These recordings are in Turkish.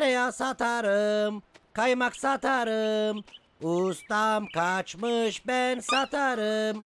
Tereyağı satarım, kaymak satarım. Ustam kaçmış ben satarım.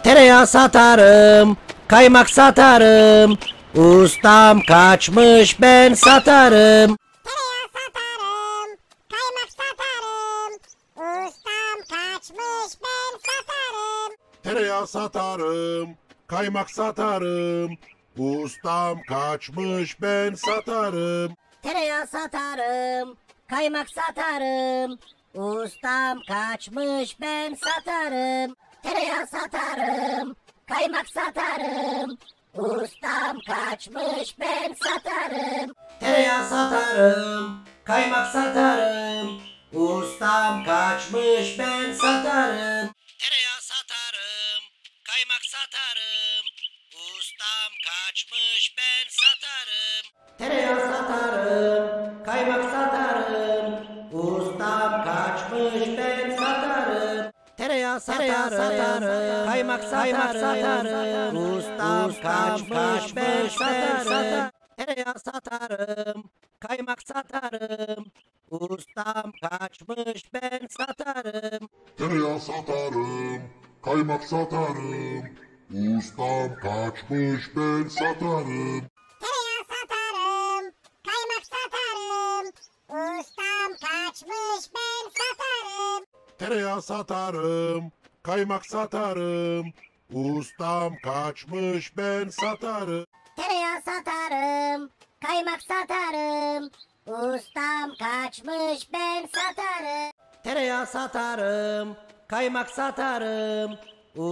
Tereyağı satarım, kaymak satarım. Ustam kaçmış ben satarım. Tereyağı satarım, kaymak satarım. Ustam kaçmış ben satarım. Tereyağı satarım, kaymak satarım. Ustam kaçmış ben satarım. Tereyağı satarım, kaymak satarım. Ustam kaçmış ben satarım. Tereyağı satarım, kaymak satarım. Ustam kaçmış ben satarım. Tereyağı satarım, kaymak satarım. Ustam kaçmış ben satarım. Tereyağı satarım, kaymak satarım. Ustam kaçmış ben satarım. Tereyağı satarım, kaymak satarım. Ustam kaçmış ben satarım. Tereyağı satarım, kaymak satarım. Ustam kaçmış ben satarım. Tereyağı satarım, kaymak satarım. Ustam kaçmış ben satarım. Tereyağı satarım, kaymak satarım. Ustam kaçmış ben satarım. Tereyağı satarım, kaymak satarım. Ustam kaçmış ben satarım. Tereyağı satarım, kaymak satarım. Ustam kaçmış ben satarım. Tereyağı satarım, kaymak satarım. Ustam kaçmış ben satarım. Tereyağı satarım, kaymak satarım.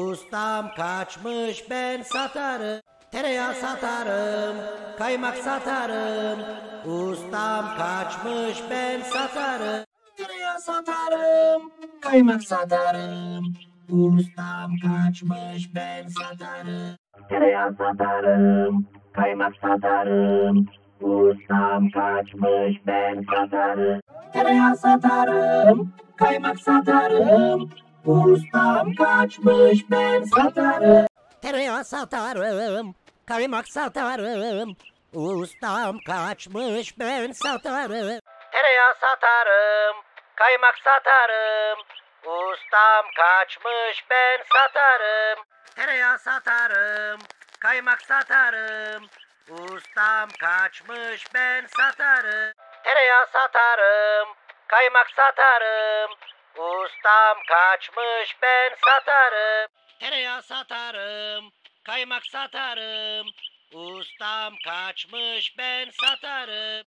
Ustam kaçmış ben satarım. Tereyağı satarım, kaymak satarım. Ustam kaçmış ben satarım. Tereyağı satarım, kaymak satarım. Ustam kaçmış ben satarım. Tereyağı satarım, kaymak satarım. Ustam kaçmış ben satarım. Tereyağı satarım, kaymak satarım. Ustam kaçmış ben satarım. Tereyağı satarım, kaymak satarım. Ustam kaçmış ben satarım. Tereyağı satarım, kaymak satarım. Ustam kaçmış ben satarım. Tereyağı satarım, kaymak satarım. Ustam kaçmış ben satarım. Tereyağı satarım, kaymak satarım. Ustam kaçmış ben satarım. Tereyağı satarım, kaymak satarım. Ustam kaçmış ben satarım.